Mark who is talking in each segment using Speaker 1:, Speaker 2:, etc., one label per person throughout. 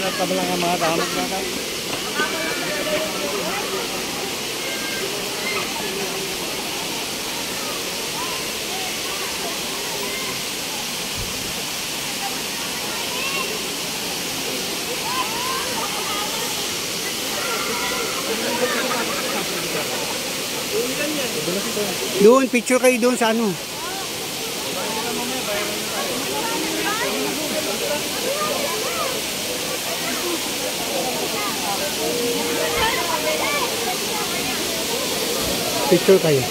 Speaker 1: Nagtabalang ang mga damag na.
Speaker 2: Doon, picture kayo doon sa ano. Picture kayo.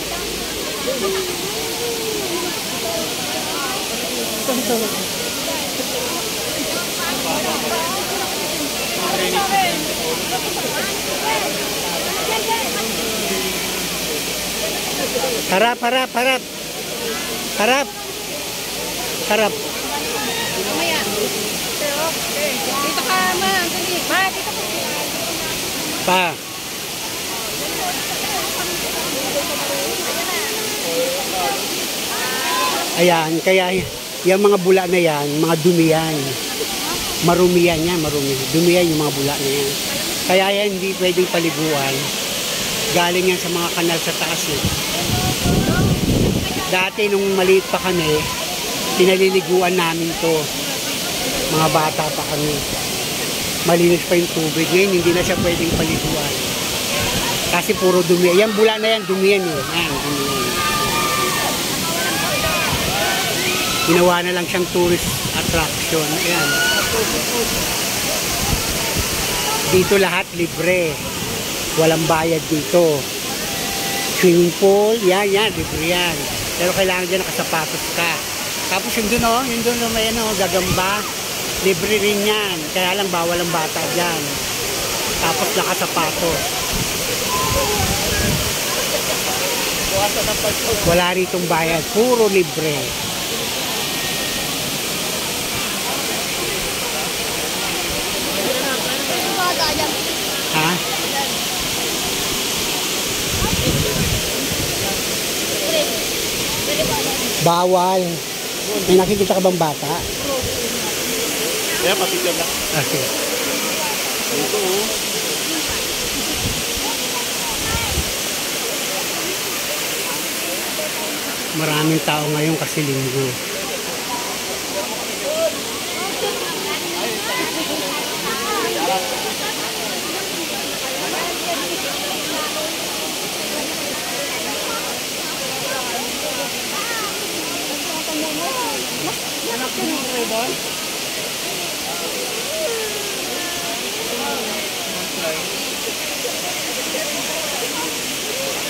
Speaker 2: Harap, harap, harap. Harap. Harap.
Speaker 3: Mamaya. Dito ka, ma. Dali. Ma, dito ka.
Speaker 2: Pa. Ayan, kaya yung mga bula na yan, mga dumi yan. Marumi yan, marumi. Dumi yan yung mga bula na yan. Kaya yan hindi pwedeng paliguan. Galing yan sa mga kanal sa taas eh. Dati nung maliit pa kami, pinaliliguan namin to. Mga bata pa kami. Malinis pa yung tubig. Ngayon hindi na siya pwedeng paliguan. Kasi puro dumi. Yan bula na yan, dumi yan eh. Yan, dumi yan. Ginawa na lang siyang tourist attraction. Ayan. Dito lahat libre. Walang bayad dito. Swimming pool, yan, libre yan. Pero kailangan dyan nakasapatos ka. Tapos yung dun may gagamba. Libre rin yan. Kaya lang bawal ang bata dyan. Tapos nakasapatos. Wala ritong bayad. Puro libre. Ha? Bawal. May nakikita ka bang bata?
Speaker 1: Kaya papicture lang.
Speaker 2: Okay.
Speaker 1: Ito oh.
Speaker 2: Maraming tao ngayon kasi linggo.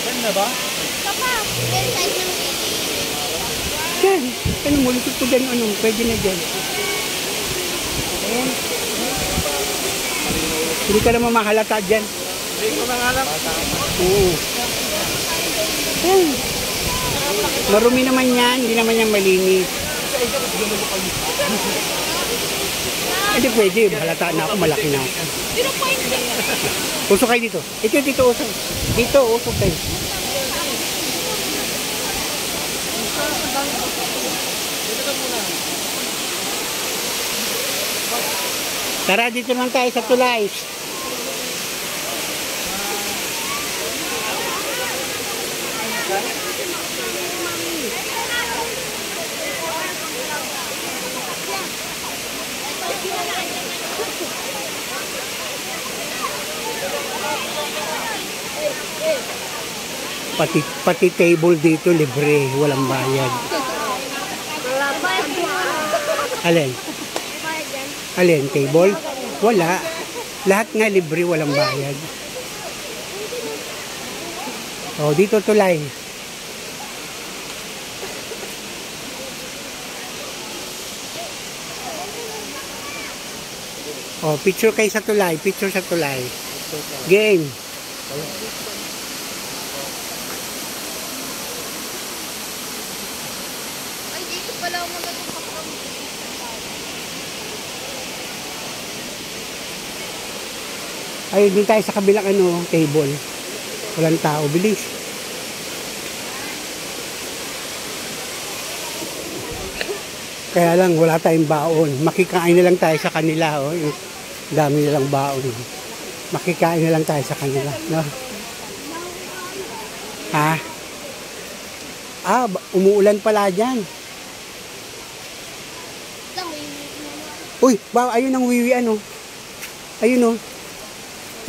Speaker 1: Ganda ba?
Speaker 2: Yan. Ano mo, likod ko dyan, pwede na dyan. Ayan. Hindi ka naman mahalata dyan.
Speaker 1: Hindi ko nangalap.
Speaker 2: Oo. Ayan. Marumi naman yan, hindi naman yan malinis. Hindi pwede, halata na ako, malaki na ako. Usok kayo dito. Dito, usok. Dito, usok kayo. Tara, dito naman tayo sa tulay. Pati table dito libre, walang bayad. Alin? Alin, table? Wala. Lahat nga libre, walang bayad. Oh, dito tulay. Oh, picture kayo sa tulay, picture sa tulay. Game.
Speaker 3: Ay, dito pala ako magagawin.
Speaker 2: Ay, dun tayo sa kabilang table. Walang tao, bilis. Kaya lang, wala tayong baon. Makikain na lang tayo sa kanila. Oh. Yung dami nilang baon. Makikain na lang tayo sa kanila. No? Ha? Umuulan pala dyan. Uy, ayun ang wiwi ano. Ayun oh.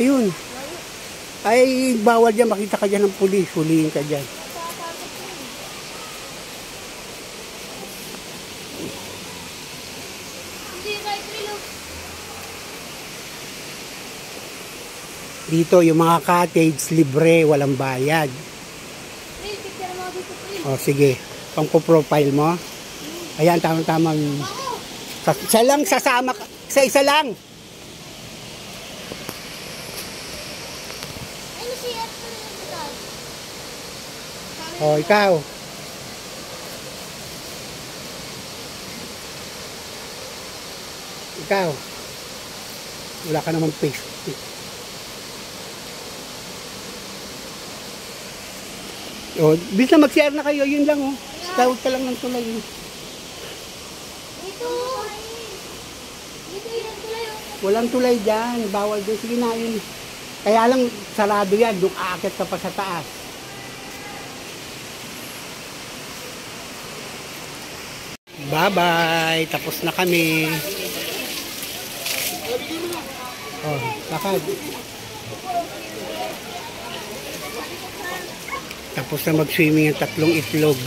Speaker 2: Ayun. Ay, bawal dyan. Makita ka dyan ng pulis. Huliin ka dyan. Dito, yung mga cottage, libre, walang bayad. O, sige. Pang-profile mo. Ayan, tamang-tamang. Isa lang, sasama ka. Isa lang. O, ikaw. Ikaw. Wala ka namang face. O, bis na mag-share na kayo. Yun lang, oh. Tawag ka lang ng tulay.
Speaker 3: Dito yung tulay.
Speaker 2: Walang tulay dyan. Bawal dyan. Sige na, yun. Kaya lang, sarado yan. Doon aakyat ka pa sa taas. Bye-bye. Tapos na kami. Oh, lakad. Tapos na mag-swimming ang 3 itlog.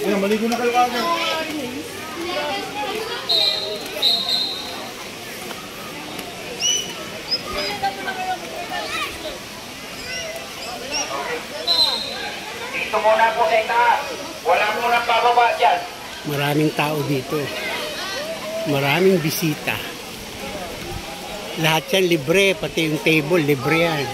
Speaker 1: Ayan, maligo na kayo kagad.
Speaker 4: Dito muna po sa itaas. Wala muna pababa dyan.
Speaker 2: Maraming tao dito. Maraming bisita. Lahat yan libre, pati yung table, libre yan.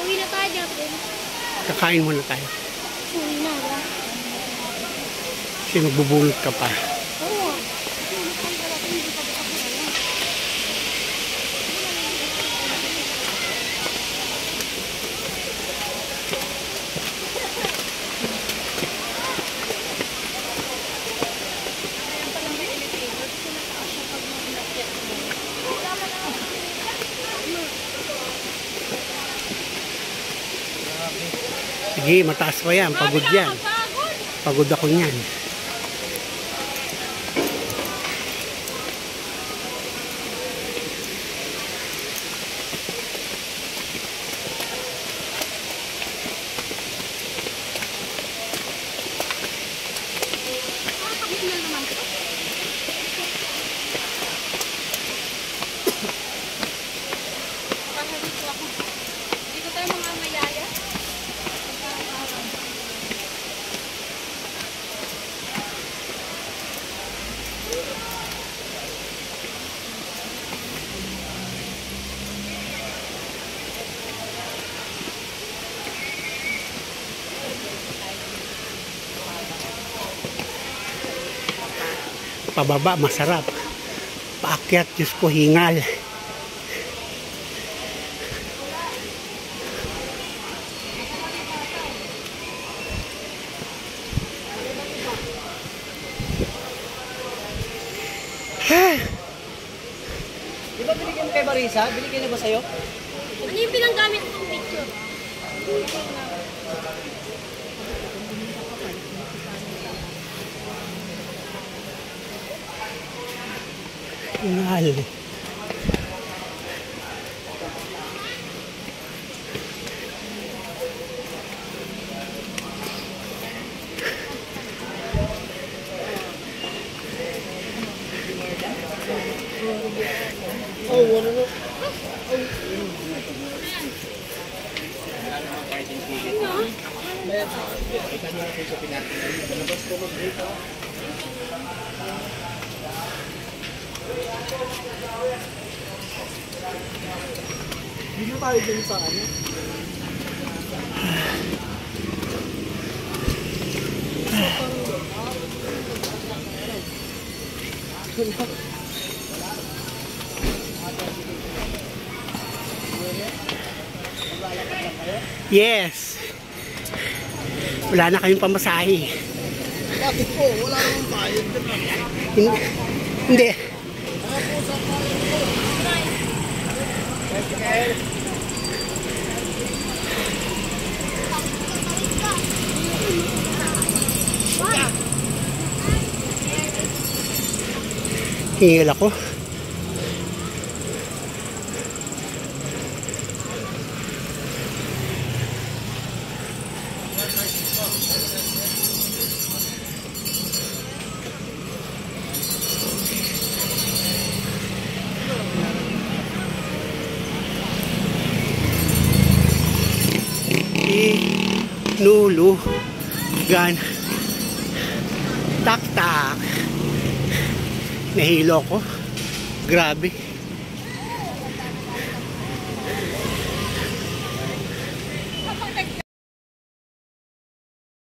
Speaker 3: Uwi na tayo dyan.
Speaker 2: Kakain muna tayo.
Speaker 3: Uwi na ba?
Speaker 2: Kasi magbubulot ka pa.
Speaker 3: Oo.
Speaker 2: Sige, mataas pa yan. Pagod yan. Pagod ako niyan.
Speaker 3: Dito tayo mga mayaya.
Speaker 2: Pababa, masarap. Paakyat, Diyos ko, hingal.
Speaker 5: Di ba binigyan mo kay Marisa? Binigyan niya ba sa'yo?
Speaker 3: Ano yung pinanggamit kong picture?
Speaker 2: Hingal.
Speaker 5: Dito tayo dun sa ano.
Speaker 2: Yes. Wala na kayong pamasahe.
Speaker 1: Bakit po? Wala namang bayad din.
Speaker 2: Hindi. Hingil ako. Nulu gan tak tak nahilo ko, grabe.